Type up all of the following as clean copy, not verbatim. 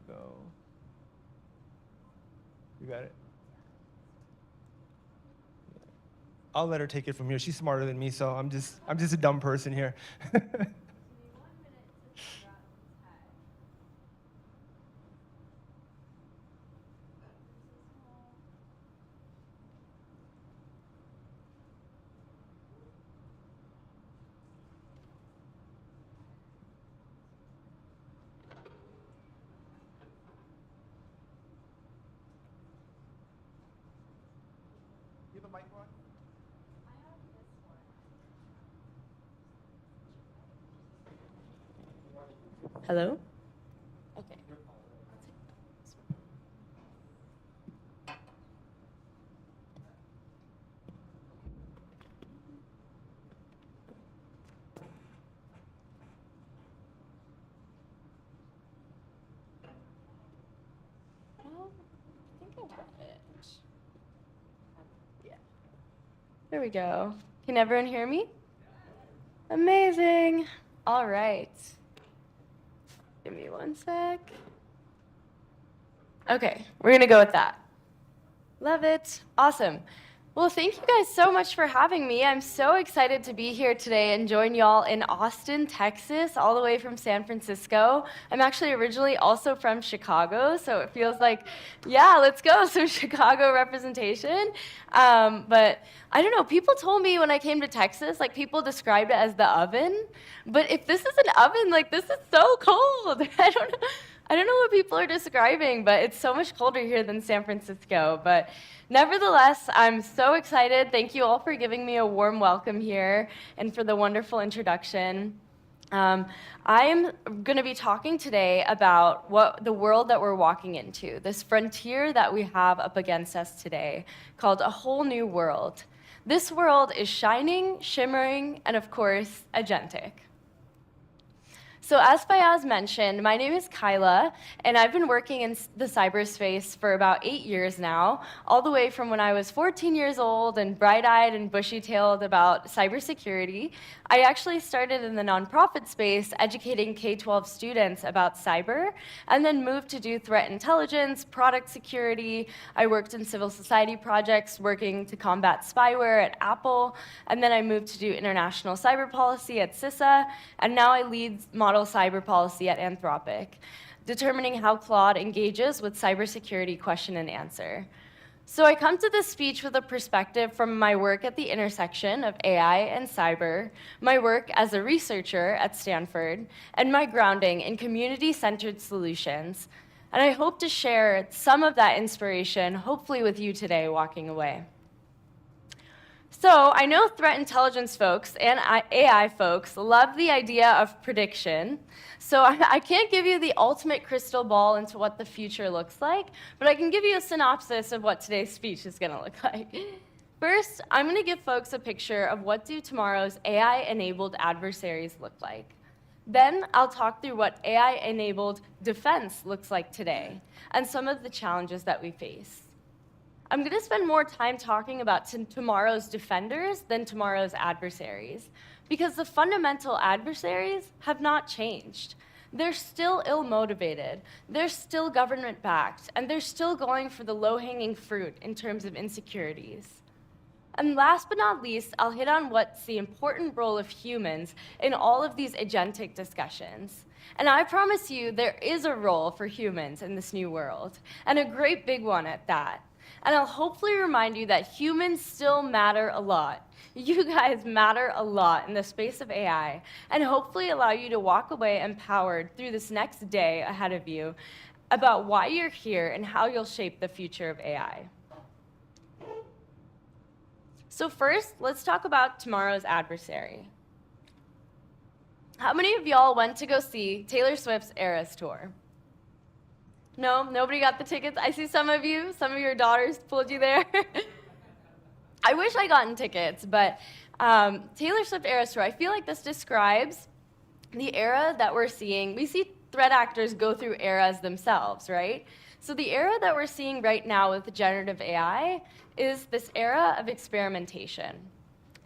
go. You got it? I'll let her take it from here. She's smarter than me, so I'm just a dumb person here. You have a mic on? Hello? Okay. I think I got it. Yeah. There we go. Can everyone hear me? Amazing. All right. Give me one sec. Okay, we're going to go with that. Love it. Awesome. Well, thank you guys so much for having me. I'm so excited to be here today and join y'all in Austin, Texas, all the way from San Francisco. I'm actually originally also from Chicago, so it feels like, yeah, let's go, some Chicago representation. But I don't know, people told me when I came to Texas, like people described it as the oven. But if this is an oven, like this is so cold. I don't know what people are describing, but it's so much colder here than San Francisco. But nevertheless, I'm so excited. Thank you all for giving me a warm welcome here and for the wonderful introduction. I'm going to be talking today about what the world that we're walking into, this frontier that we have up against us today, called a whole new world. This world is shining, shimmering, and of course, agentic. So as Fayaz mentioned, my name is Kyla, and I've been working in the cyberspace for about 8 years now, all the way from when I was 14 years old and bright-eyed and bushy-tailed about cybersecurity. I actually started in the nonprofit space, educating K-12 students about cyber, and then moved to do threat intelligence, product security. I worked in civil society projects, working to combat spyware at Apple, and then I moved to do international cyber policy at CISA, and now I lead model cyber policy at Anthropic, determining how Claude engages with cybersecurity question and answer. So I come to this speech with a perspective from my work at the intersection of AI and cyber, my work as a researcher at Stanford, and my grounding in community-centered solutions. And I hope to share some of that inspiration, hopefully with you today walking away. So I know threat intelligence folks and AI folks love the idea of prediction. So I can't give you the ultimate crystal ball into what the future looks like, but I can give you a synopsis of what today's speech is going to look like. First, I'm going to give folks a picture of what do tomorrow's AI-enabled adversaries look like. Then I'll talk through what AI-enabled defense looks like today and some of the challenges that we face. I'm going to spend more time talking about tomorrow's defenders than tomorrow's adversaries, because the fundamental adversaries have not changed. They're still ill-motivated, they're still government-backed, and they're still going for the low-hanging fruit in terms of insecurities. And last but not least, I'll hit on what's the important role of humans in all of these agentic discussions. And I promise you, there is a role for humans in this new world, and a great big one at that. And I'll hopefully remind you that humans still matter a lot. You guys matter a lot in the space of AI, and hopefully allow you to walk away empowered through this next day ahead of you about why you're here and how you'll shape the future of AI. So first, let's talk about tomorrow's adversary. How many of y'all went to go see Taylor Swift's Eras Tour? No, nobody got the tickets. I see some of your daughters pulled you there. I wish I gotten tickets, but Taylor Swift Eras Tour, I feel like this describes the era that we're seeing. We see threat actors go through eras themselves, right? So the era that we're seeing right now with generative AI is this era of experimentation.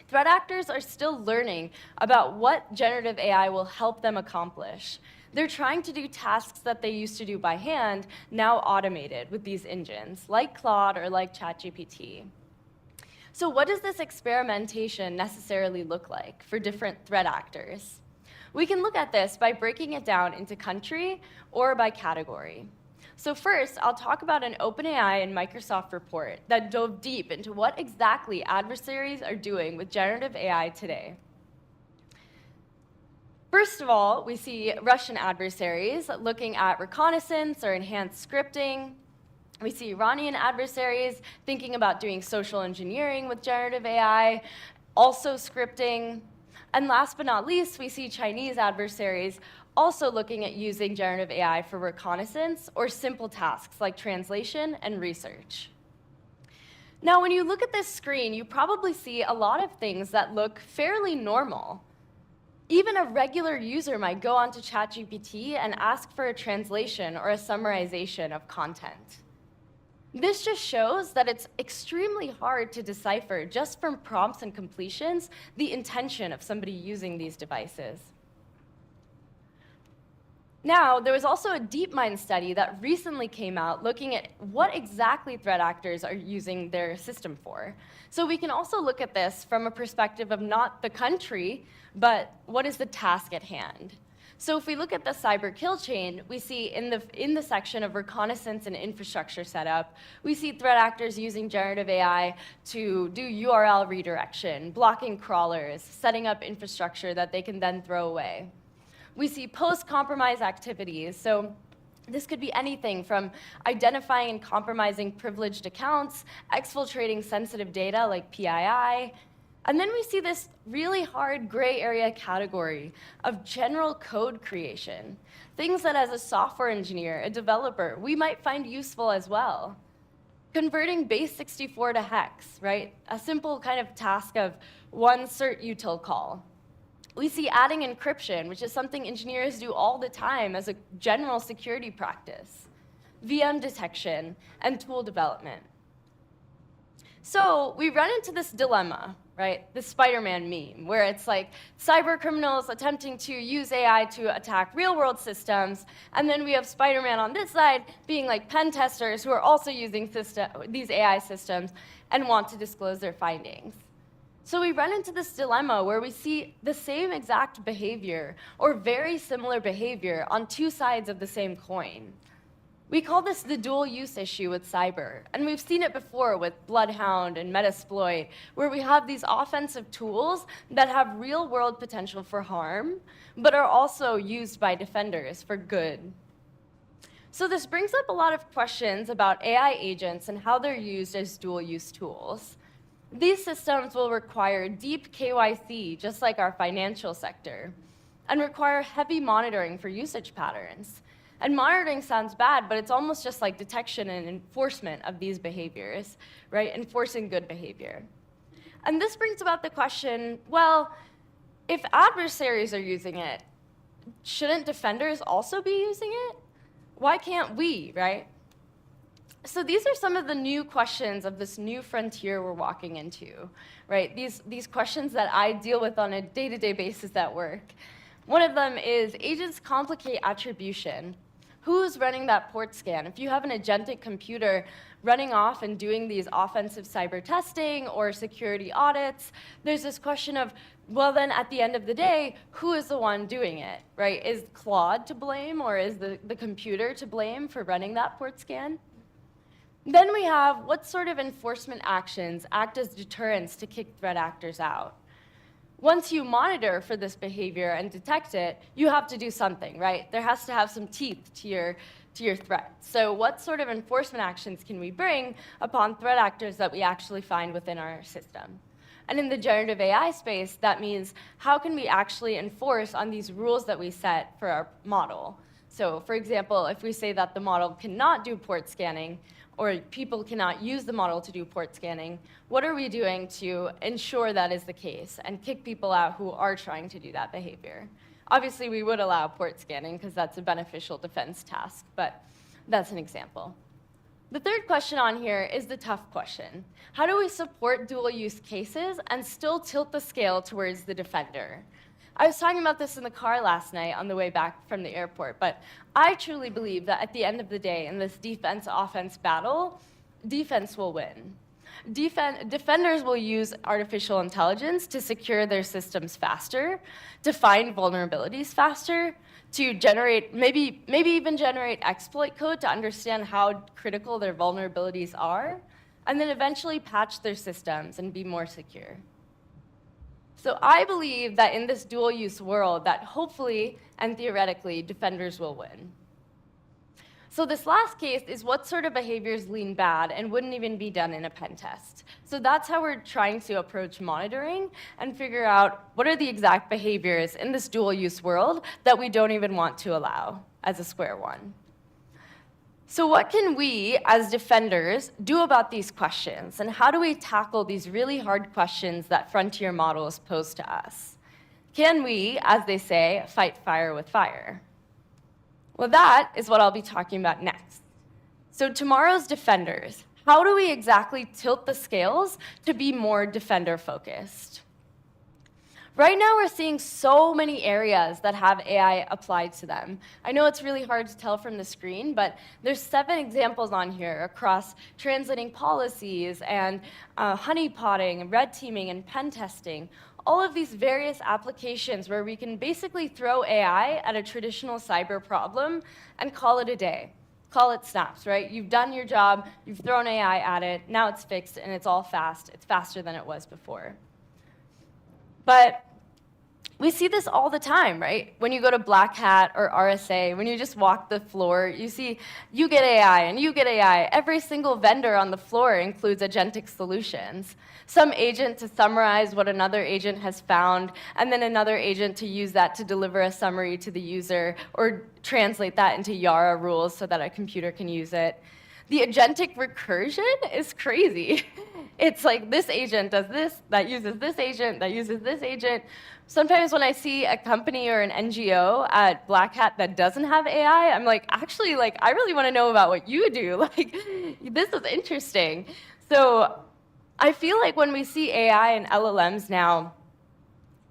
Threat actors are still learning about what generative AI will help them accomplish. They're trying to do tasks that they used to do by hand, now automated with these engines, like Claude or like ChatGPT. So what does this experimentation necessarily look like for different threat actors? We can look at this by breaking it down into country or by category. So first, I'll talk about an OpenAI and Microsoft report that dove deep into what exactly adversaries are doing with generative AI today. First of all, we see Russian adversaries looking at reconnaissance or enhanced scripting. We see Iranian adversaries thinking about doing social engineering with generative AI, also scripting. And last but not least, we see Chinese adversaries also looking at using generative AI for reconnaissance or simple tasks like translation and research. Now, when you look at this screen, you probably see a lot of things that look fairly normal. Even a regular user might go onto ChatGPT and ask for a translation or a summarization of content. This just shows that it's extremely hard to decipher, just from prompts and completions, the intention of somebody using these devices. Now, there was also a DeepMind study that recently came out looking at what exactly threat actors are using their system for. So we can also look at this from a perspective of not the country, but what is the task at hand. So if we look at the cyber kill chain, we see in the section of reconnaissance and infrastructure setup, we see threat actors using generative AI to do URL redirection, blocking crawlers, setting up infrastructure that they can then throw away. We see post-compromise activities. So this could be anything from identifying and compromising privileged accounts, exfiltrating sensitive data like PII. And then we see this really hard gray area category of general code creation, things that as a software engineer, a developer, we might find useful as well. Converting base64 to hex, right? A simple kind of task of one cert util call. We see adding encryption, which is something engineers do all the time as a general security practice, VM detection, and tool development. So we run into this dilemma, right? The Spider-Man meme, where it's like cyber criminals attempting to use AI to attack real-world systems, and then we have Spider-Man on this side being like pen testers who are also using these AI systems and want to disclose their findings. So we run into this dilemma where we see the same exact behavior or very similar behavior on two sides of the same coin. We call this the dual use issue with cyber, and we've seen it before with Bloodhound and Metasploit, where we have these offensive tools that have real-world potential for harm, but are also used by defenders for good. So this brings up a lot of questions about AI agents and how they're used as dual-use tools. These systems will require deep KYC, just like our financial sector, and require heavy monitoring for usage patterns. And monitoring sounds bad, but it's almost just like detection and enforcement of these behaviors, right? Enforcing good behavior. And this brings about the question, well, if adversaries are using it, shouldn't defenders also be using it? Why can't we, right? So these are some of the new questions of this new frontier we're walking into, right? These questions that I deal with on a day-to-day basis at work. One of them is agents complicate attribution. Who's running that port scan? If you have an agentic computer running off and doing these offensive cyber testing or security audits, there's this question of, well, then at the end of the day, who is the one doing it, right? Is Claude to blame, or is the computer to blame for running that port scan? Then we have what sort of enforcement actions act as deterrents to kick threat actors out. Once you monitor for this behavior and detect it, you have to do something, right? There has to have some teeth to your threat. So what sort of enforcement actions can we bring upon threat actors that we actually find within our system? And in the generative AI space, that means how can we actually enforce on these rules that we set for our model? So for example, if we say that the model cannot do port scanning, or people cannot use the model to do port scanning, what are we doing to ensure that is the case and kick people out who are trying to do that behavior? Obviously, we would allow port scanning because that's a beneficial defense task, but that's an example. The third question on here is the tough question. How do we support dual use cases and still tilt the scale towards the defender? I was talking about this in the car last night on the way back from the airport, but I truly believe that at the end of the day, in this defense-offense battle, defense will win. Defenders will use artificial intelligence to secure their systems faster, to find vulnerabilities faster, to generate, maybe even generate exploit code to understand how critical their vulnerabilities are, and then eventually patch their systems and be more secure. So I believe that in this dual-use world, that hopefully and theoretically, defenders will win. So this last case is what sort of behaviors lean bad and wouldn't even be done in a pen test. So that's how we're trying to approach monitoring and figure out what are the exact behaviors in this dual-use world that we don't even want to allow as a square one. So what can we, as defenders, do about these questions? And how do we tackle these really hard questions that frontier models pose to us? Can we, as they say, fight fire with fire? Well, that is what I'll be talking about next. So tomorrow's defenders, how do we exactly tilt the scales to be more defender-focused? Right now, we're seeing so many areas that have AI applied to them. I know it's really hard to tell from the screen, but there's 7 examples on here across translating policies and honeypotting, and red teaming, and pen testing. All of these various applications where we can basically throw AI at a traditional cyber problem and call it a day. Call it snaps, right? You've done your job, you've thrown AI at it, now it's fixed, and it's all fast. It's faster than it was before. But we see this all the time, right? When you go to Black Hat or RSA, when you just walk the floor, you see you get AI and you get AI. Every single vendor on the floor includes agentic solutions. Some agent to summarize what another agent has found, and then another agent to use that to deliver a summary to the user or translate that into Yara rules so that a computer can use it. The agentic recursion is crazy. It's like this agent does this, that uses this agent, that uses this agent. Sometimes when I see a company or an NGO at Black Hat that doesn't have AI, I'm like, actually, like, I really want to know about what you do. Like, this is interesting. So I feel like when we see AI and LLMs now,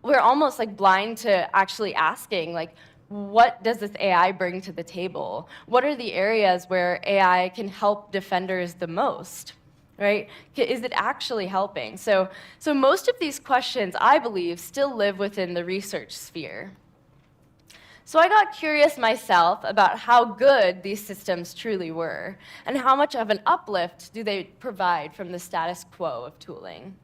we're almost like blind to actually asking, like, what does this AI bring to the table? What are the areas where AI can help defenders the most, right? Is it actually helping? So most of these questions, I believe, still live within the research sphere. So I got curious myself about how good these systems truly were, and how much of an uplift do they provide from the status quo of tooling.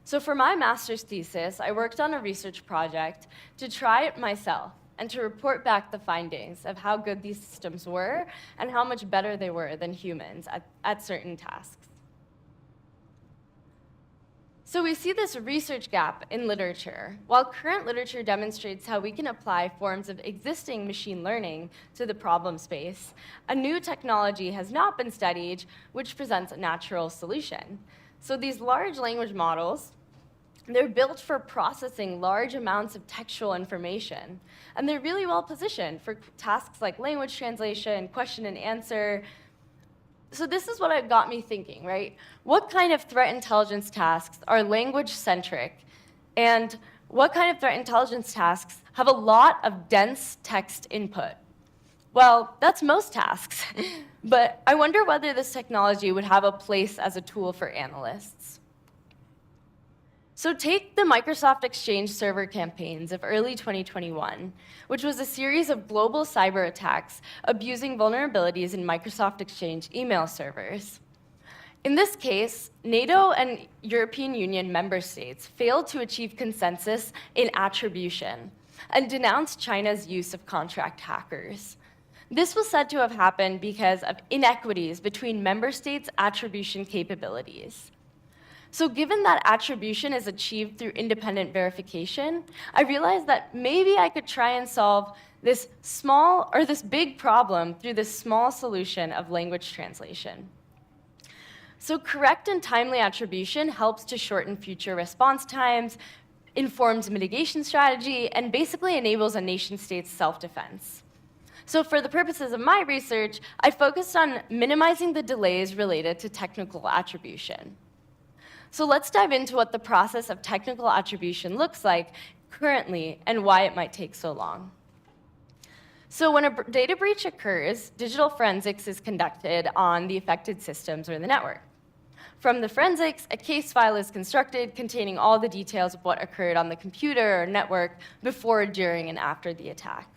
So for my master's thesis, I worked on a research project to try it myself and to report back the findings of how good these systems were and how much better they were than humans at certain tasks. So we see this research gap in literature. While current literature demonstrates how we can apply forms of existing machine learning to the problem space, a new technology has not been studied which presents a natural solution. So these large language models, they're built for processing large amounts of textual information, and they're really well positioned for tasks like language translation, question and answer. So this is what got me thinking, right? What kind of threat intelligence tasks are language-centric, and what kind of threat intelligence tasks have a lot of dense text input? Well, that's most tasks, but I wonder whether this technology would have a place as a tool for analysts. So take the Microsoft Exchange server campaigns of early 2021, which was a series of global cyber attacks abusing vulnerabilities in Microsoft Exchange email servers. In this case, NATO and European Union member states failed to achieve consensus in attribution and denounced China's use of contract hackers. This was said to have happened because of inequities between member states' attribution capabilities. So given that attribution is achieved through independent verification, I realized that maybe I could try and solve this small or this big problem through this small solution of language translation. So correct and timely attribution helps to shorten future response times, informs mitigation strategy, and basically enables a nation-state's self-defense. So for the purposes of my research, I focused on minimizing the delays related to technical attribution. So let's dive into what the process of technical attribution looks like currently and why it might take so long. So when a data breach occurs, digital forensics is conducted on the affected systems or the network. From the forensics, a case file is constructed containing all the details of what occurred on the computer or network before, during, and after the attack.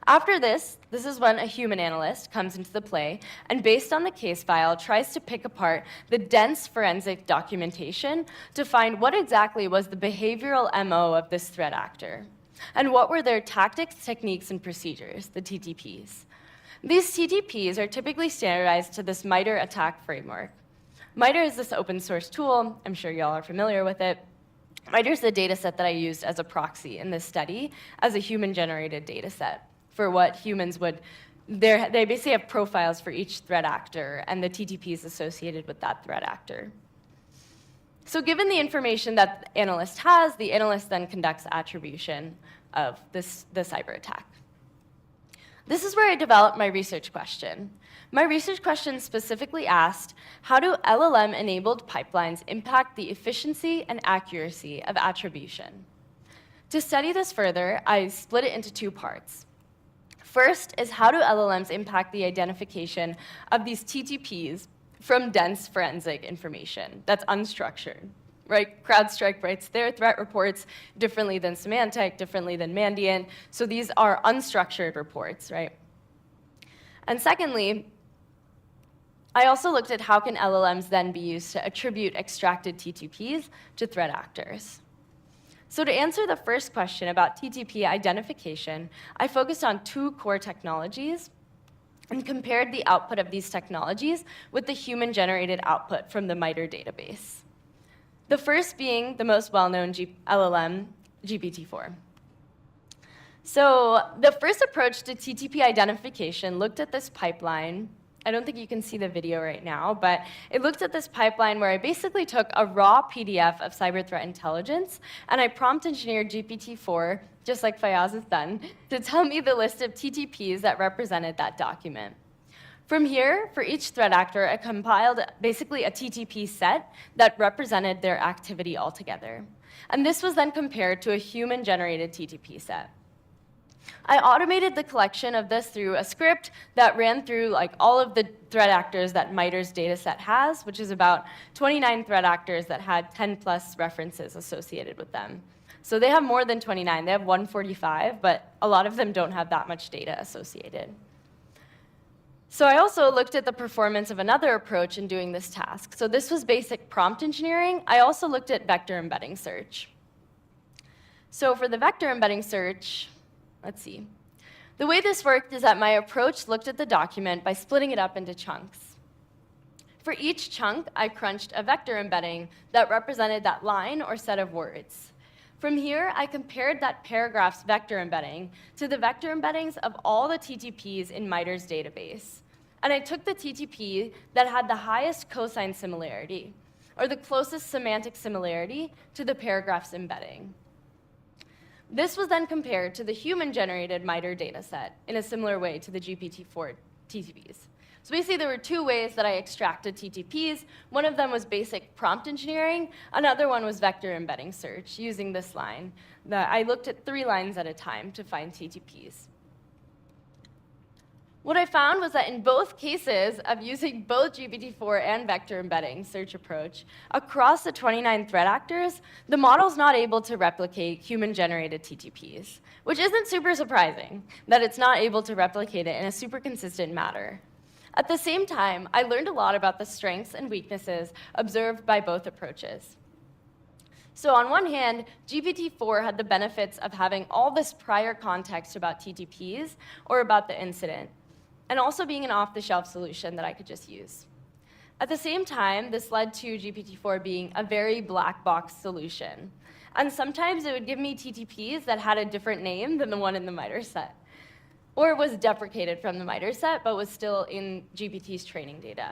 After this is when a human analyst comes into the play and, based on the case file, tries to pick apart the dense forensic documentation to find what exactly was the behavioral MO of this threat actor, and what were their tactics, techniques, and procedures, the TTPs. These TTPs are typically standardized to this MITRE attack framework. MITRE is this open source tool. I'm sure y'all are familiar with it. MITRE is the data set that I used as a proxy in this study as a human-generated data set for what humans would, they basically have profiles for each threat actor and the TTPs associated with that threat actor. So given the information that the analyst has, the analyst then conducts attribution of the cyber attack. This is where I developed my research question. My research question specifically asked, how do LLM-enabled pipelines impact the efficiency and accuracy of attribution? To study this further, I split it into two parts. First is, how do LLMs impact the identification of these TTPs from dense forensic information that's unstructured, right? CrowdStrike writes their threat reports differently than Symantec, differently than Mandiant, so these are unstructured reports, right? And secondly, I also looked at how can LLMs then be used to attribute extracted TTPs to threat actors. So to answer the first question about TTP identification, I focused on two core technologies and compared the output of these technologies with the human-generated output from the MITRE database. The first being the most well-known LLM, GPT-4. So the first approach to TTP identification looked at this pipeline. I don't think you can see the video right now, but it looked at this pipeline where I basically took a raw PDF of cyber threat intelligence, and I prompt engineered GPT-4, just like Fayaz has done, to tell me the list of TTPs that represented that document. From here, for each threat actor, I compiled basically a TTP set that represented their activity altogether. And this was then compared to a human-generated TTP set. I automated the collection of this through a script that ran through all of the threat actors that MITRE's dataset has, which is about 29 threat actors that had 10 plus references associated with them. So they have more than 29. They have 145, but a lot of them don't have that much data associated. So I also looked at the performance of another approach in doing this task. So this was basic prompt engineering. I also looked at vector embedding search. So for the vector embedding search, let's see. The way this worked is that my approach looked at the document by splitting it up into chunks. For each chunk, I crunched a vector embedding that represented that line or set of words. From here, I compared that paragraph's vector embedding to the vector embeddings of all the TTPs in MITRE's database. And I took the TTP that had the highest cosine similarity, or the closest semantic similarity to the paragraph's embedding. This was then compared to the human-generated MITRE dataset in a similar way to the GPT-4 TTPs. So basically, there were two ways that I extracted TTPs. One of them was basic prompt engineering. Another one was vector embedding search using this line. I looked at 3 lines at a time to find TTPs. What I found was that in both cases of using both GPT-4 and vector embedding search approach, across the 29 threat actors, the model's not able to replicate human-generated TTPs, which isn't super surprising that it's not able to replicate it in a super consistent manner. At the same time, I learned a lot about the strengths and weaknesses observed by both approaches. So on one hand, GPT-4 had the benefits of having all this prior context about TTPs or about the incident, and also being an off-the-shelf solution that I could just use. At the same time, this led to GPT-4 being a very black box solution. And sometimes it would give me TTPs that had a different name than the one in the MITRE set, or was deprecated from the MITRE set, but was still in GPT's training data.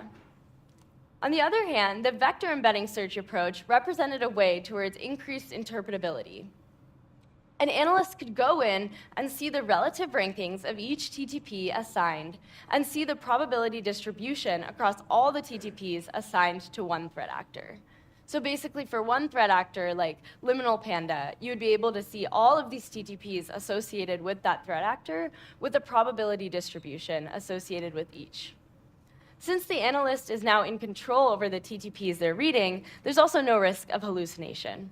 On the other hand, the vector embedding search approach represented a way towards increased interpretability. An analyst could go in and see the relative rankings of each TTP assigned and see the probability distribution across all the TTPs assigned to one threat actor. So basically, for one threat actor, like Liminal Panda, you would be able to see all of these TTPs associated with that threat actor with a probability distribution associated with each. Since the analyst is now in control over the TTPs they're reading, there's also no risk of hallucination.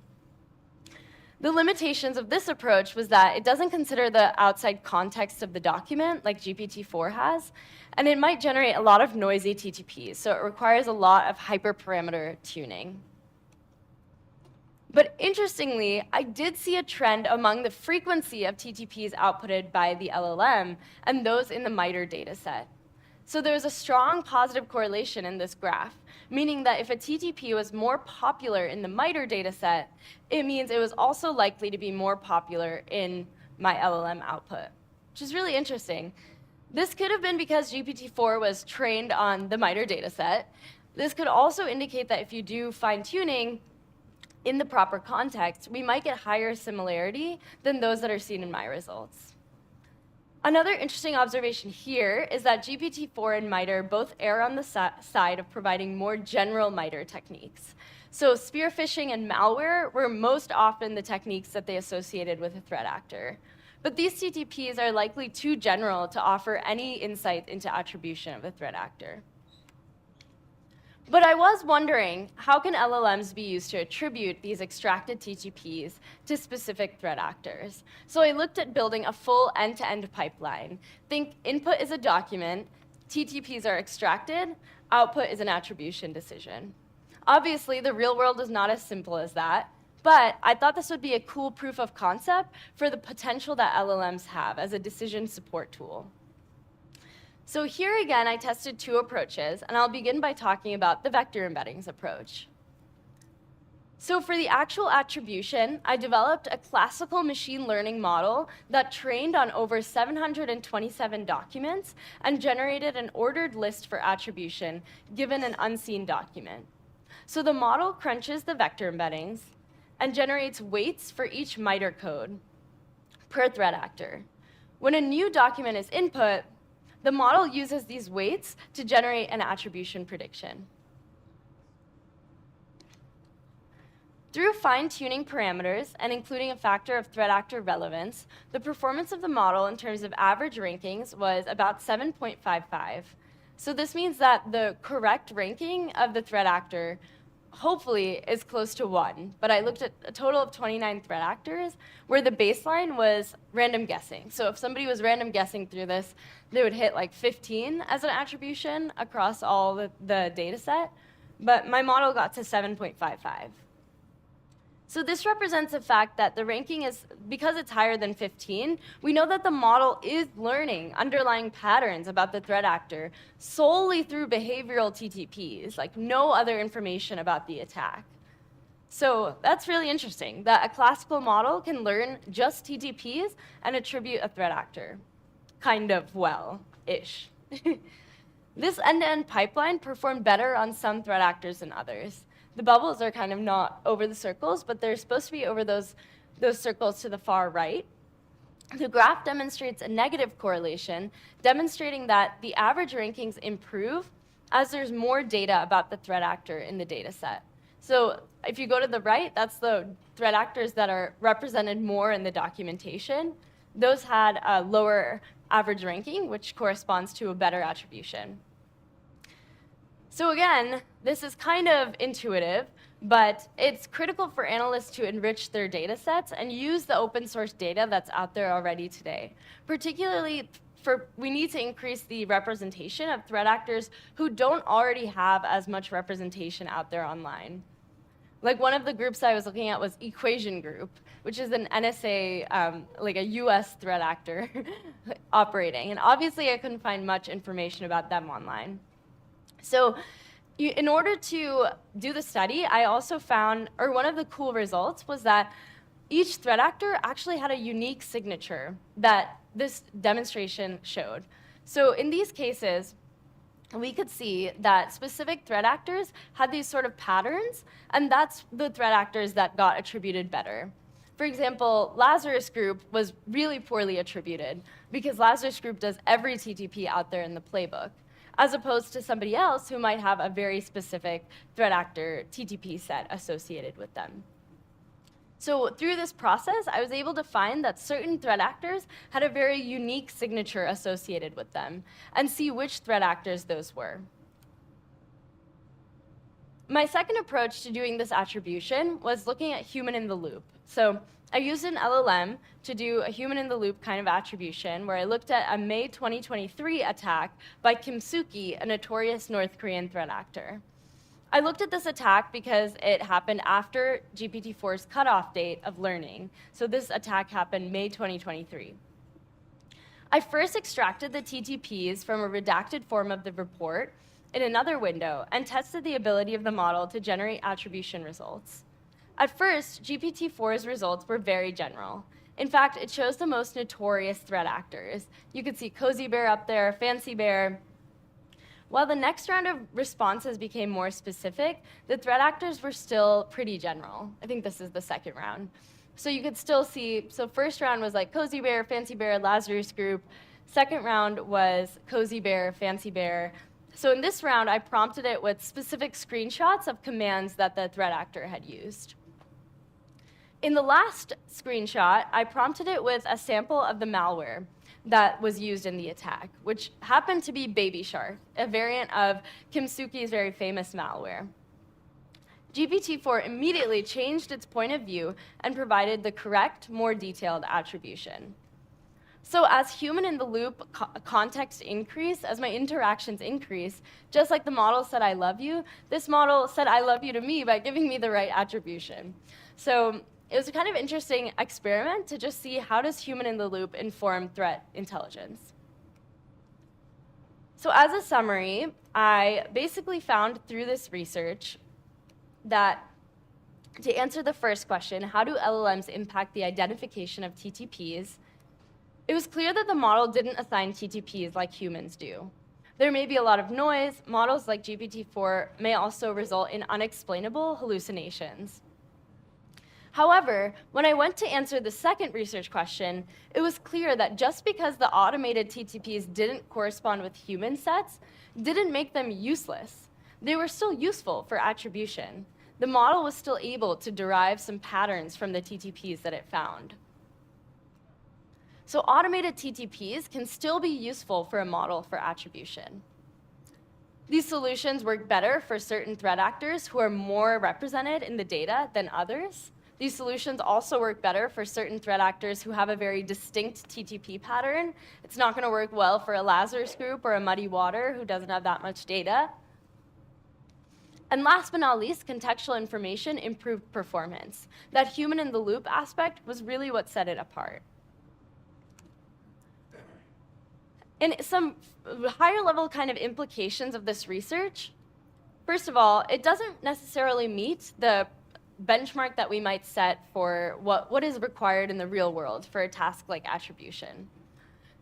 The limitations of this approach was that it doesn't consider the outside context of the document like GPT-4 has, and it might generate a lot of noisy TTPs, so it requires a lot of hyperparameter tuning. But interestingly, I did see a trend among the frequency of TTPs outputted by the LLM and those in the MITRE dataset. So there was a strong positive correlation in this graph, meaning that if a TTP was more popular in the MITRE dataset, it means it was also likely to be more popular in my LLM output, which is really interesting. This could have been because GPT-4 was trained on the MITRE dataset. This could also indicate that if you do fine-tuning in the proper context, we might get higher similarity than those that are seen in my results. Another interesting observation here is that GPT-4 and MITRE both err on the side of providing more general MITRE techniques. So spear phishing and malware were most often the techniques that they associated with a threat actor. But these TTPs are likely too general to offer any insight into attribution of a threat actor. But I was wondering, how can LLMs be used to attribute these extracted TTPs to specific threat actors? So I looked at building a full end-to-end pipeline. Think input is a document, TTPs are extracted, output is an attribution decision. Obviously, the real world is not as simple as that, but I thought this would be a cool proof of concept for the potential that LLMs have as a decision support tool. So here again, I tested two approaches, and I'll begin by talking about the vector embeddings approach. So for the actual attribution, I developed a classical machine learning model that trained on over 727 documents and generated an ordered list for attribution given an unseen document. So the model crunches the vector embeddings and generates weights for each MITRE code per threat actor. When a new document is input, the model uses these weights to generate an attribution prediction. Through fine-tuning parameters and including a factor of threat actor relevance, the performance of the model in terms of average rankings was about 7.55. So this means that the correct ranking of the threat actor hopefully is close to 1, but I looked at a total of 29 threat actors where the baseline was random guessing. So if somebody was random guessing through this, they would hit like 15 as an attribution across all the data set, but my model got to 7.55. So this represents the fact that the ranking is, because it's higher than 15, we know that the model is learning underlying patterns about the threat actor solely through behavioral TTPs, like no other information about the attack. So that's really interesting, that a classical model can learn just TTPs and attribute a threat actor. Kind of well-ish. This end-to-end pipeline performed better on some threat actors than others. The bubbles are kind of not over the circles, but they're supposed to be over those circles to the far right. The graph demonstrates a negative correlation, demonstrating that the average rankings improve as there's more data about the threat actor in the data set. So if you go to the right, that's the threat actors that are represented more in the documentation. Those had a lower average ranking, which corresponds to a better attribution. So again, this is kind of intuitive, but it's critical for analysts to enrich their data sets and use the open source data that's out there already today. Particularly, we need to increase the representation of threat actors who don't already have as much representation out there online. Like one of the groups I was looking at was Equation Group, which is an NSA, like a US threat actor operating. And obviously I couldn't find much information about them online. So in order to do the study, I also found, or one of the cool results was that each threat actor actually had a unique signature that this demonstration showed. So in these cases, we could see that specific threat actors had these sort of patterns, and that's the threat actors that got attributed better. For example, Lazarus Group was really poorly attributed because Lazarus Group does every TTP out there in the playbook. as opposed to somebody else who might have a very specific threat actor TTP set associated with them. So through this process, I was able to find that certain threat actors had a very unique signature associated with them, and see which threat actors those were. My second approach to doing this attribution was looking at human in the loop. So I used an LLM to do a human in the loop kind of attribution, where I looked at a May 2023 attack by Kim Soo-ki, a notorious North Korean threat actor. I looked at this attack because it happened after GPT-4's cutoff date of learning. So this attack happened May 2023. I first extracted the TTPs from a redacted form of the report in another window and tested the ability of the model to generate attribution results. At first, GPT-4's results were very general. In fact, it chose the most notorious threat actors. You could see Cozy Bear up there, Fancy Bear. While the next round of responses became more specific, the threat actors were still pretty general. I think this is the second round. So you could still see, so first round was like Cozy Bear, Fancy Bear, Lazarus Group. Second round was Cozy Bear, Fancy Bear. So in this round, I prompted it with specific screenshots of commands that the threat actor had used. In the last screenshot, I prompted it with a sample of the malware that was used in the attack, which happened to be Baby Shark, a variant of Kim Soo-ki's very famous malware. GPT-4 immediately changed its point of view and provided the correct, more detailed attribution. So as human in the loop context increase, as my interactions increase, just like the model said I love you, this model said I love you to me by giving me the right attribution. So it was a kind of interesting experiment to just see how does human in the loop inform threat intelligence. So as a summary, I basically found through this research that to answer the first question, how do LLMs impact the identification of TTPs, it was clear that the model didn't assign TTPs like humans do. There may be a lot of noise. Models like GPT-4 may also result in unexplainable hallucinations. However, when I went to answer the second research question, it was clear that just because the automated TTPs didn't correspond with human sets, didn't make them useless. They were still useful for attribution. The model was still able to derive some patterns from the TTPs that it found. So automated TTPs can still be useful for a model for attribution. These solutions work better for certain threat actors who are more represented in the data than others. These solutions also work better for certain threat actors who have a very distinct TTP pattern. It's not going to work well for a Lazarus Group or a Muddy Water who doesn't have that much data. And last but not least, contextual information improved performance. That human in the loop aspect was really what set it apart. And some higher level kind of implications of this research, first of all, it doesn't necessarily meet the benchmark that we might set for what is required in the real world for a task like attribution.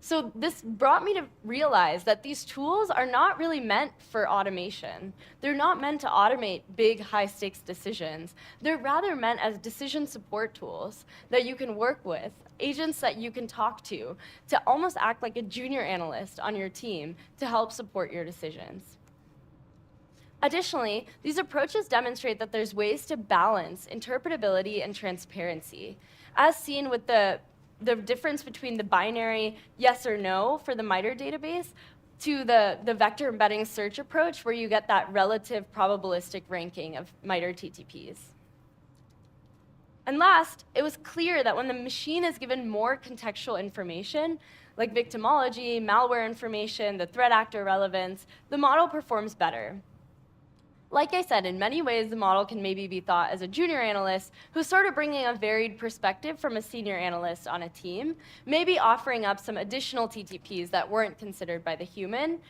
So this brought me to realize that these tools are not really meant for automation. They're not meant to automate big, high-stakes decisions. They're rather meant as decision support tools that you can work with, agents that you can talk to almost act like a junior analyst on your team to help support your decisions. Additionally, these approaches demonstrate that there's ways to balance interpretability and transparency, as seen with the difference between the binary yes or no for the MITRE database to the vector embedding search approach, where you get that relative probabilistic ranking of MITRE TTPs. And last, it was clear that when the machine is given more contextual information, like victimology, malware information, the threat actor relevance, the model performs better. Like I said, in many ways, the model can maybe be thought as a junior analyst who's sort of bringing a varied perspective from a senior analyst on a team, maybe offering up some additional TTPs that weren't considered by the human,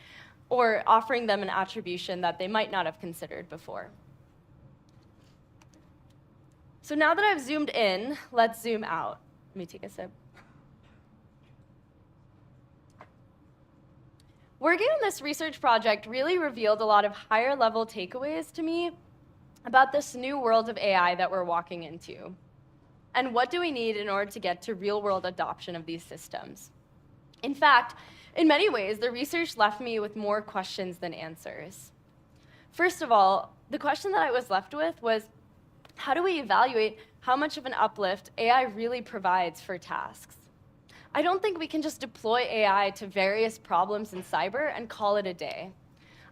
or offering them an attribution that they might not have considered before. So now that I've zoomed in, let's zoom out. Let me take a sip. Working on this research project really revealed a lot of higher-level takeaways to me about this new world of AI that we're walking into. And what do we need in order to get to real-world adoption of these systems? In fact, in many ways, the research left me with more questions than answers. First of all, the question that I was left with was, how do we evaluate how much of an uplift AI really provides for tasks? I don't think we can just deploy AI to various problems in cyber and call it a day.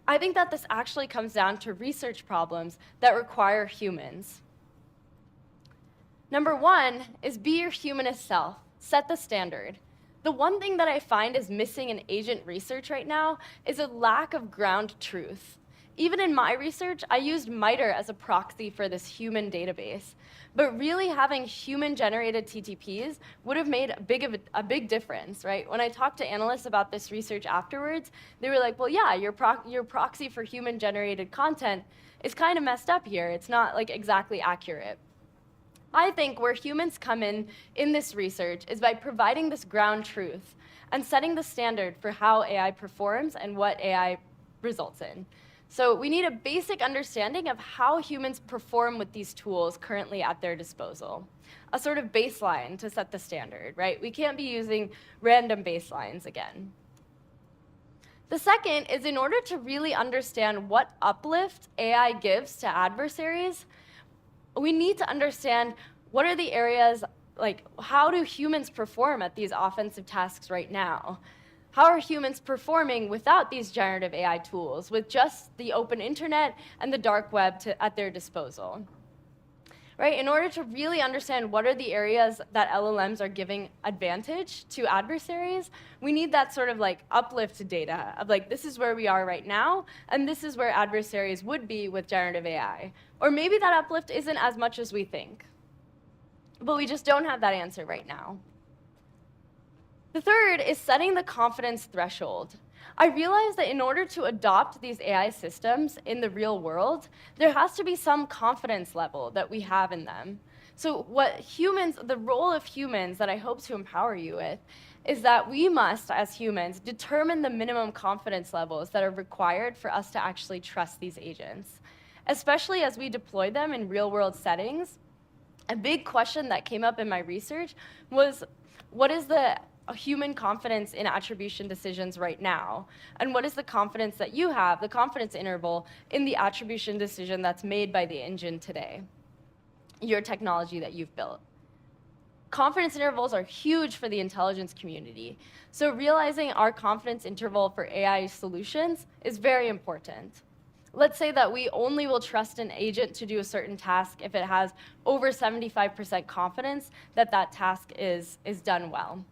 I think that this actually comes down to research problems that require humans. Number one is be your humanist self. Set the standard. The one thing that I find is missing in agent research right now is a lack of ground truth. Even in my research, I used MITRE as a proxy for this human database. But really having human-generated TTPs would have made a big difference, right? When I talked to analysts about this research afterwards, they were like, well, yeah, your proxy for human-generated content is kind of messed up here. It's not like exactly accurate. I think where humans come in this research is by providing this ground truth and setting the standard for how AI performs and what AI results in. So we need a basic understanding of how humans perform with these tools currently at their disposal. A sort of baseline to set the standard, right? We can't be using random baselines again. The second is in order to really understand what uplift AI gives to adversaries, we need to understand what are the areas, like how do humans perform at these offensive tasks right now? How are humans performing without these generative AI tools, with just the open internet and the dark web at their disposal? Right? In order to really understand what are the areas that LLMs are giving advantage to adversaries, we need that sort of like uplift data of like, this is where we are right now, and this is where adversaries would be with generative AI. Or maybe that uplift isn't as much as we think. But we just don't have that answer right now. The third is setting the confidence threshold. I realized that in order to adopt these AI systems in the real world, there has to be some confidence level that we have in them. So the role of humans that I hope to empower you with is that we must, as humans, determine the minimum confidence levels that are required for us to actually trust these agents. Especially as we deploy them in real-world settings, a big question that came up in my research was, what is the human confidence in attribution decisions right now? And what is the confidence that you have, the confidence interval, in the attribution decision that's made by the engine today, your technology that you've built? Confidence intervals are huge for the intelligence community. So realizing our confidence interval for AI solutions is very important. Let's say that we only will trust an agent to do a certain task if it has over 75% confidence that that task is done well.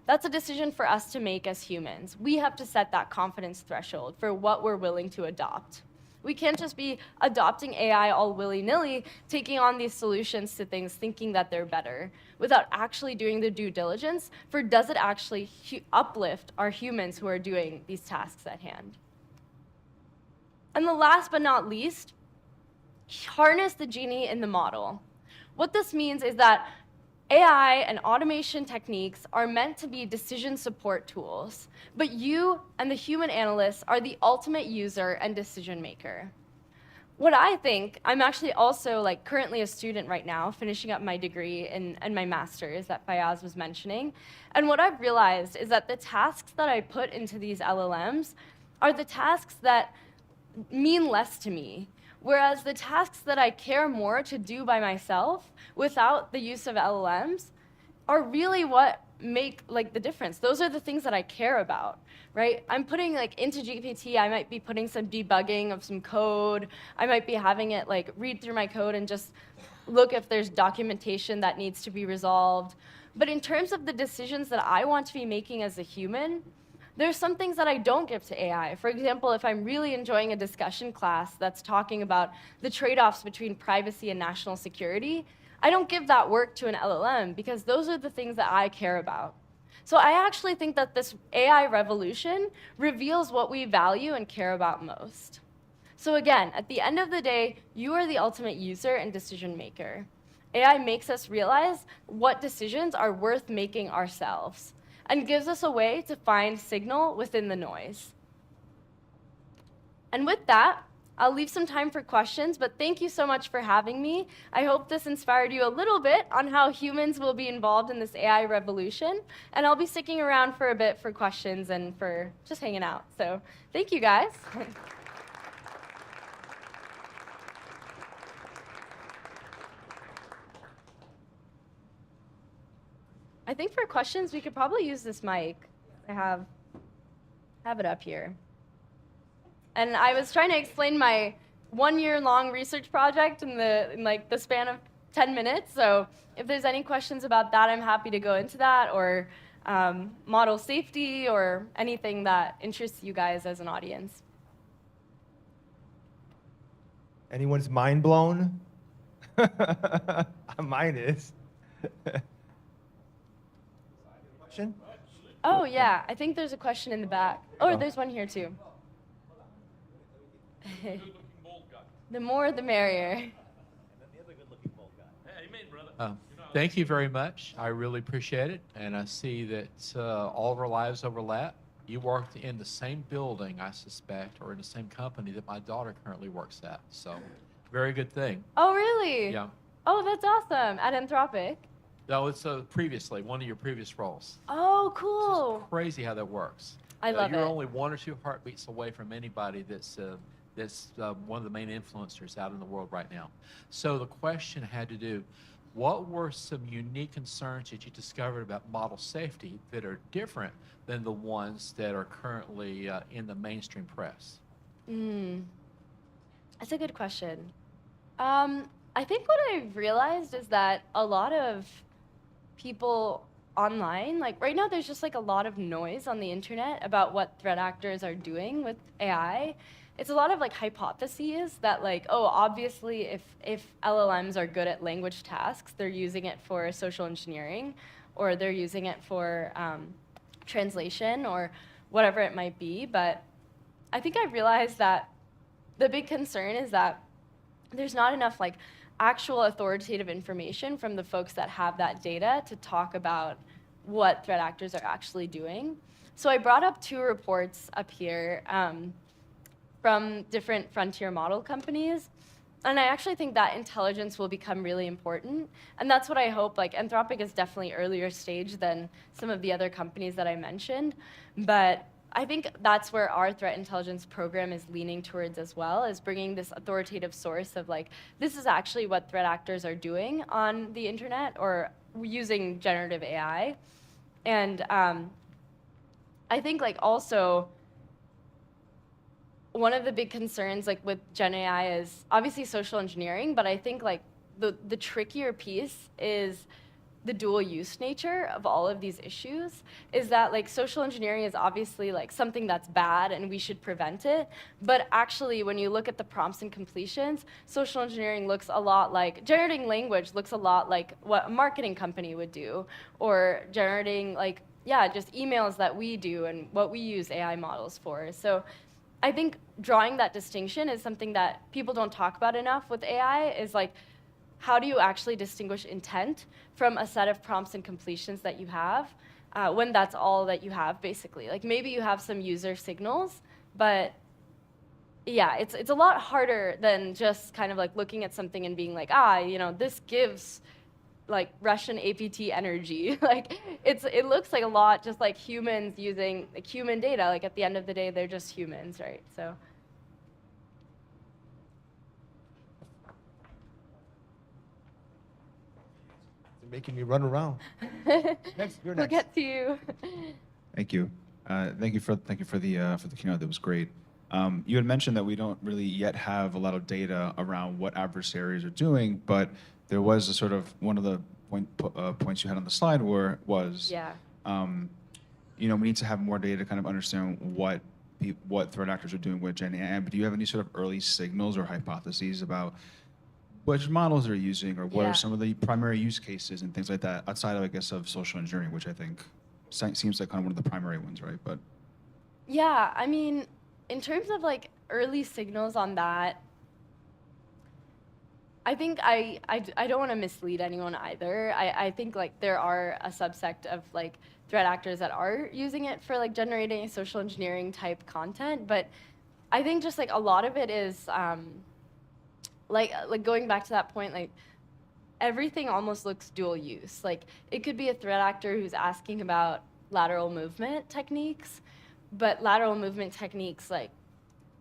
That's a decision for us to make as humans. We have to set that confidence threshold for what we're willing to adopt. We can't just be adopting AI all willy-nilly, taking on these solutions to things, thinking that they're better, without actually doing the due diligence for does it actually uplift our humans who are doing these tasks at hand. And the last but not least, harness the genie in the model. What this means is that AI and automation techniques are meant to be decision support tools, but you and the human analysts are the ultimate user and decision maker. What I think, I'm actually also currently a student right now, finishing up my degree and my master's that Fayaz was mentioning, and what I've realized is that the tasks that I put into these LLMs are the tasks that mean less to me. Whereas the tasks that I care more to do by myself without the use of LLMs are really what make the difference. Those are the things that I care about, right? I'm putting into GPT, I might be putting some debugging of some code. I might be having it read through my code and just look if there's documentation that needs to be resolved. But in terms of the decisions that I want to be making as a human, there's some things that I don't give to AI. For example, if I'm really enjoying a discussion class that's talking about the trade-offs between privacy and national security, I don't give that work to an LLM because those are the things that I care about. So I actually think that this AI revolution reveals what we value and care about most. So again, at the end of the day, you are the ultimate user and decision maker. AI makes us realize what decisions are worth making ourselves, and gives us a way to find signal within the noise. And with that, I'll leave some time for questions, but thank you so much for having me. I hope this inspired you a little bit on how humans will be involved in this AI revolution, and I'll be sticking around for a bit for questions and for just hanging out. So thank you, guys. I think for questions, we could probably use this mic. I have it up here. And I was trying to explain my 1-year-long research project in the span of 10 minutes. So if there's any questions about that, I'm happy to go into that, or model safety, or anything that interests you guys as an audience. Anyone's mind blown? Mine is. Question? Oh, yeah. I think there's a question in the back. Oh, there's one here, too. The more, the merrier. And then the other good-looking bald guy. Hey, amen, brother. Thank you very much. I really appreciate it. And I see that all of our lives overlap. You worked in the same building, I suspect, or in the same company that my daughter currently works at. So, very good thing. Oh, really? Yeah. Oh, that's awesome. At Anthropic? No, it's previously, one of your previous roles. Oh, cool. It's crazy how that works. I love You're it. only 1 or 2 heartbeats away from anybody that's one of the main influencers out in the world right now. So the question had to do, what were some unique concerns that you discovered about model safety that are different than the ones that are currently in the mainstream press? That's a good question. I think what I've realized is that a lot of people online, like right now there's just like a lot of noise on the internet about what threat actors are doing with AI. It's a lot of like hypotheses that like, oh, obviously if LLMs are good at language tasks, they're using it for social engineering, or they're using it for translation, or whatever it might be. But I think I've realized that the big concern is that there's not enough like actual authoritative information from the folks that have that data to talk about what threat actors are actually doing. So I brought up 2 reports up here from different frontier model companies. And I actually think that intelligence will become really important. And that's what I hope. Like, Anthropic is definitely earlier stage than some of the other companies that I mentioned. But I think that's where our threat intelligence program is leaning towards as well, is bringing this authoritative source of like, this is actually what threat actors are doing on the internet or using generative AI. And I think like also, one of the big concerns like with Gen AI is obviously social engineering, but I think like the trickier piece is the dual use nature of all of these issues. Is that like social engineering is obviously like something that's bad and we should prevent it, but actually when you look at the prompts and completions, social engineering looks a lot like, generating language looks a lot like what a marketing company would do, or generating like, yeah, just emails that we do and what we use AI models for. So I think drawing that distinction is something that people don't talk about enough with AI, is like, how do you actually distinguish intent from a set of prompts and completions that you have when that's all that you have, basically? Like maybe you have some user signals, but yeah, it's a lot harder than just kind of like looking at something and being like, you know, this gives like Russian APT energy. Like it looks like a lot just like humans using like human data. Like at the end of the day, they're just humans, right? So. They're making me run around. Next, you're We'll next. get to you. Thank you. Thank you for the keynote. That was great. You had mentioned that we don't really yet have a lot of data around what adversaries are doing, but there was a sort of one of the points you had on the slide was Yeah. you know, we need to have more data to kind of understand what threat actors are doing with Gen AI. But do you have any sort of early signals or hypotheses about which models they're using, or what Yeah. are some of the primary use cases and things like that, outside of, I guess, of social engineering, which I think seems like kind of one of the primary ones, right? But Yeah, I mean, in terms of like early signals on that, I think I don't want to mislead anyone either. I think like there are a subsect of like threat actors that are using it for like generating social engineering type content, but I think just like a lot of it is like going back to that point, like everything almost looks dual use. Like it could be a threat actor who's asking about lateral movement techniques, but lateral movement techniques, like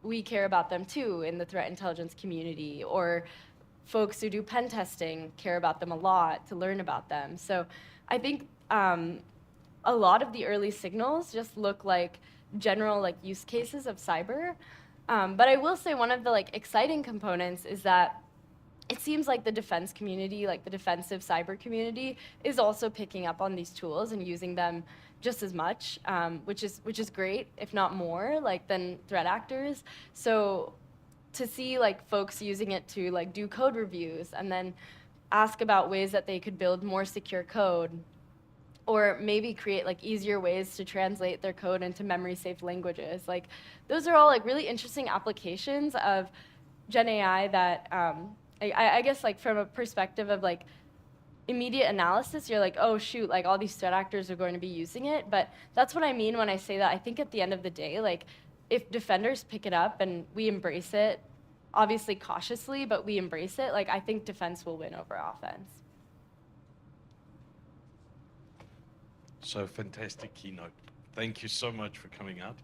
we care about them too in the threat intelligence community, or folks who do pen testing care about them a lot to learn about them. So I think a lot of the early signals just look like general like use cases of cyber. But I will say one of the like exciting components is that it seems like the defense community, like the defensive cyber community, is also picking up on these tools and using them just as much, which is great, if not more, like than threat actors. So to see like folks using it to like do code reviews and then ask about ways that they could build more secure code, or maybe create like easier ways to translate their code into memory safe languages. Like those are all like really interesting applications of Gen AI that I guess like from a perspective of like immediate analysis, you're like, oh shoot, like all these threat actors are going to be using it. But that's what I mean when I say that. I think at the end of the day, like if defenders pick it up and we embrace it, obviously cautiously, but we embrace it, like I think defense will win over offense. So fantastic keynote. Thank you so much for coming out.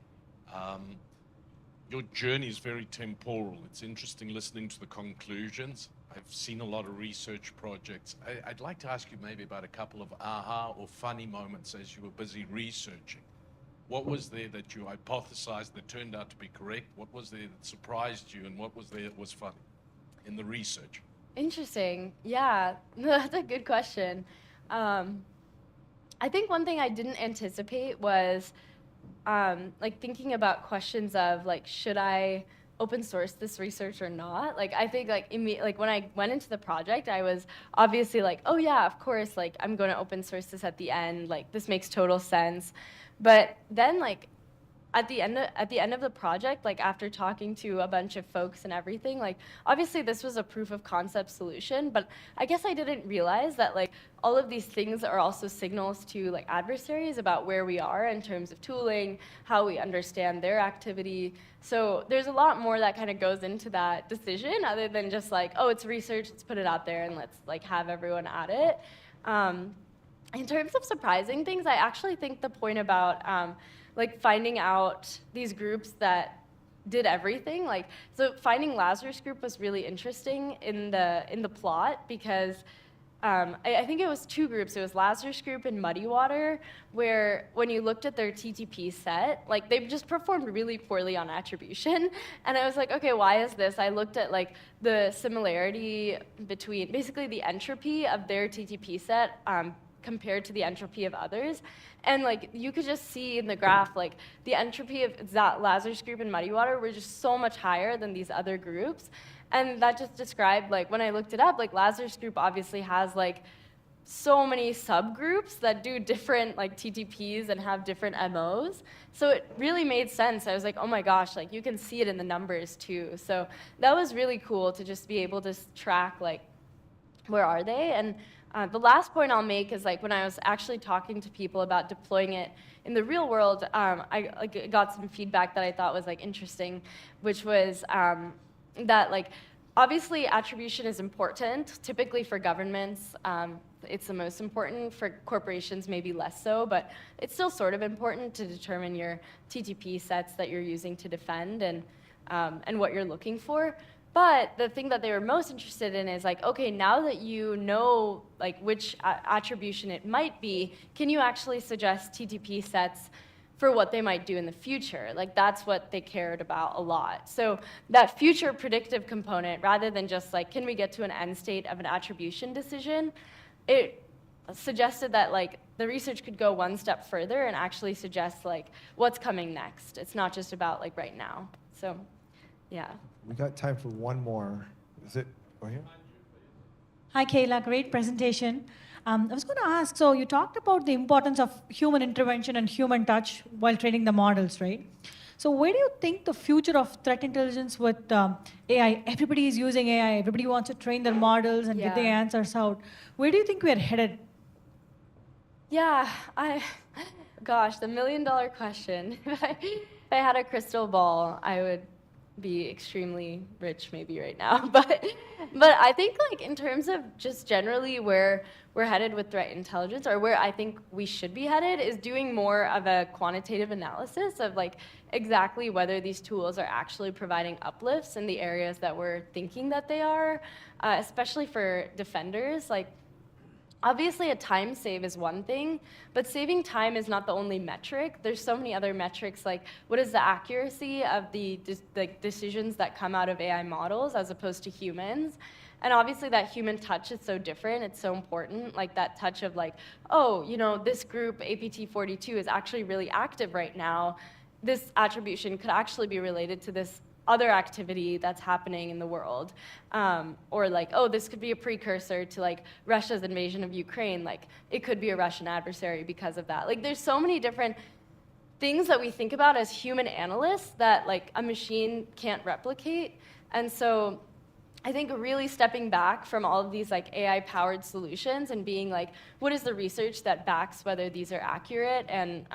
Your journey is very temporal. It's interesting listening to the conclusions. I've seen a lot of research projects. I'd like to ask you maybe about a couple of aha or funny moments as you were busy researching. What was there that you hypothesized that turned out to be correct? What was there that surprised you, and what was there that was funny in the research? Interesting. Yeah, that's a good question. I think one thing I didn't anticipate was like thinking about questions of like, should I open source this research or not? Like I think like when I went into the project, I was obviously like, oh yeah, of course, like I'm going to open source this at the end. Like this makes total sense. But then like at the end of the project, like after talking to a bunch of folks and everything, like obviously this was a proof of concept solution, but I guess I didn't realize that like all of these things are also signals to like adversaries about where we are in terms of tooling, how we understand their activity. So there's a lot more that kind of goes into that decision other than just like, oh, it's research, let's put it out there and let's like have everyone at it. In terms of surprising things, I actually think the point about like finding out these groups that did everything, like so finding Lazarus Group was really interesting in the plot because I think it was two groups. It was Lazarus Group and Muddy Water, where when you looked at their TTP set, like they just performed really poorly on attribution. And I was like, okay, why is this? I looked at like the similarity between basically the entropy of their TTP set compared to the entropy of others. And like you could just see in the graph, like the entropy of that Lazarus Group and Muddy Water were just so much higher than these other groups. And that just described, like when I looked it up, like Lazarus Group obviously has like so many subgroups that do different like TTPs and have different MOs. So it really made sense. I was like, oh my gosh, like you can see it in the numbers too. So that was really cool to just be able to track like where are they. And the last point I'll make is like when I was actually talking to people about deploying it in the real world, I got some feedback that I thought was like interesting, which was that like obviously attribution is important. Typically for governments, it's the most important. For corporations, maybe less so, but it's still sort of important to determine your TTP sets that you're using to defend and what you're looking for. But the thing that they were most interested in is like, okay, now that you know like which attribution it might be, can you actually suggest TTP sets for what they might do in the future? Like that's what they cared about a lot. So that future predictive component, rather than just like, can we get to an end state of an attribution decision, it suggested that like the research could go one step further and actually suggest like what's coming next. It's not just about like right now. So yeah. We got time for one more. Is it over here? Hi, Kayla. Great presentation. I was going to ask, so you talked about the importance of human intervention and human touch while training the models, right? So where do you think the future of threat intelligence with AI, everybody is using AI, everybody wants to train their models and get the answers out. Where do you think we're headed? Yeah, gosh, the $1 million question. If I had a crystal ball, I would be extremely rich maybe right now. But I think like in terms of just generally where we're headed with threat intelligence, or where I think we should be headed, is doing more of a quantitative analysis of like exactly whether these tools are actually providing uplifts in the areas that we're thinking that they are, especially for defenders. Like, obviously, a time save is one thing, but saving time is not the only metric. There's so many other metrics, like what is the accuracy of the decisions that come out of AI models as opposed to humans. And obviously that human touch is so different, it's so important, like that touch of like, oh, you know, this group, APT42, is actually really active right now. This attribution could actually be related to this other activity that's happening in the world. Or like, oh, this could be a precursor to like Russia's invasion of Ukraine. Like, it could be a Russian adversary because of that. Like, there's so many different things that we think about as human analysts that like a machine can't replicate. And so I think really stepping back from all of these like AI-powered solutions and being like, what is the research that backs whether these are accurate, and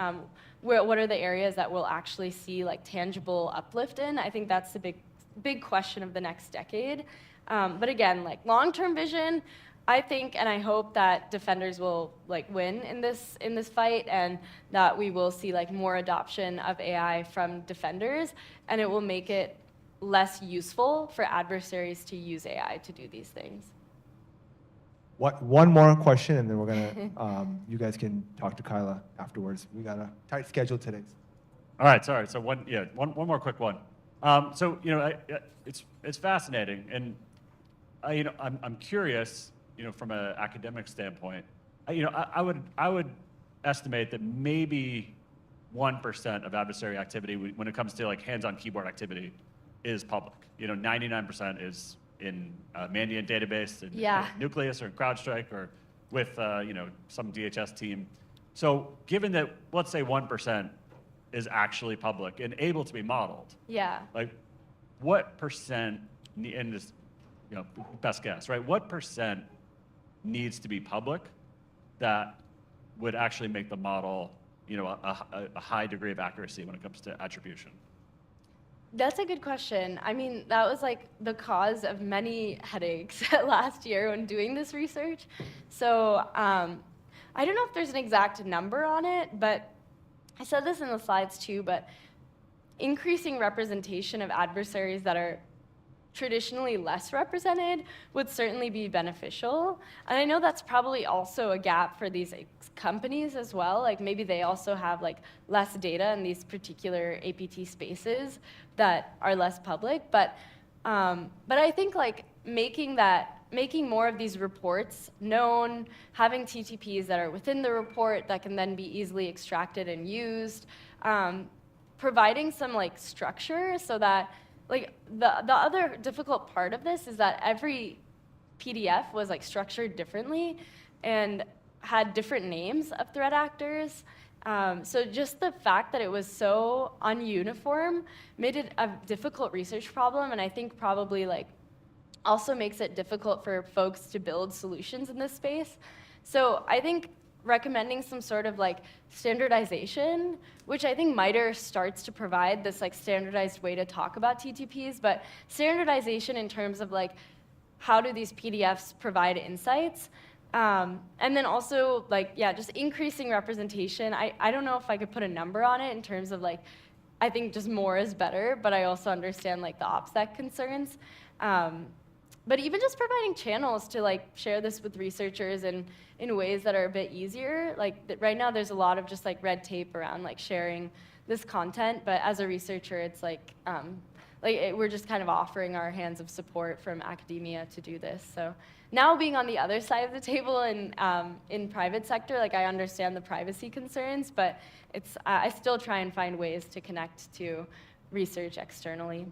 what are the areas that we'll actually see like tangible uplift in? I think that's the big question of the next decade. But again, like long-term vision, I think and I hope that defenders will like win in this fight, and that we will see like more adoption of AI from defenders, and it will make it less useful for adversaries to use AI to do these things. One more question, and then we're gonna, you guys can talk to Kyla afterwards. We got a tight schedule today. All right, sorry. So one more quick one. So it's fascinating, and I'm curious. From an academic standpoint, I would estimate that maybe 1% of adversary activity when it comes to like hands-on keyboard activity is public. 99% is in a Mandiant database, in Nucleus or CrowdStrike or with some DHS team. So given that, let's say 1% is actually public and able to be modeled, like what percent, and this, best guess, right? What percent needs to be public that would actually make the model, a high degree of accuracy when it comes to attribution? That's a good question. I mean, that was like the cause of many headaches last year when doing this research. So I don't know if there's an exact number on it, but I said this in the slides too, but increasing representation of adversaries that are traditionally less represented would certainly be beneficial. And I know that's probably also a gap for these companies as well. Like maybe they also have like less data in these particular APT spaces that are less public. But I think like making more of these reports known, having TTPs that are within the report that can then be easily extracted and used, providing some like structure so that like the other difficult part of this is that every PDF was like structured differently and had different names of threat actors. So just the fact that it was so ununiform made it a difficult research problem, and I think probably like also makes it difficult for folks to build solutions in this space. So I think recommending some sort of like standardization, which I think MITRE starts to provide this like standardized way to talk about TTPs, but standardization in terms of like how do these PDFs provide insights, and then also like just increasing representation. I don't know if I could put a number on it in terms of like I think just more is better, but I also understand like the OPSEC concerns. But even just providing channels to like share this with researchers and in ways that are a bit easier. Like right now there's a lot of just like red tape around like sharing this content, but as a researcher it's like we're just kind of offering our hands of support from academia to do this. So now being on the other side of the table and in private sector, like I understand the privacy concerns, but it's I still try and find ways to connect to research externally.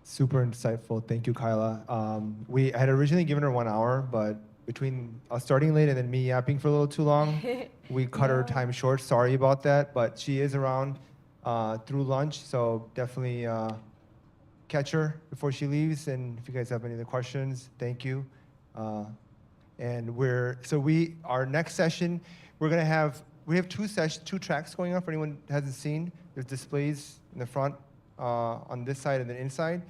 Super insightful. Thank you, Kyla. I had originally given her 1 hour, but between us starting late and then me yapping for a little too long, we cut her time short. Sorry about that, but she is around through lunch, so definitely catch her before she leaves. And if you guys have any other questions, thank you. And our next session, we have two tracks going on for anyone who hasn't seen. There's displays in the front on this side and then inside.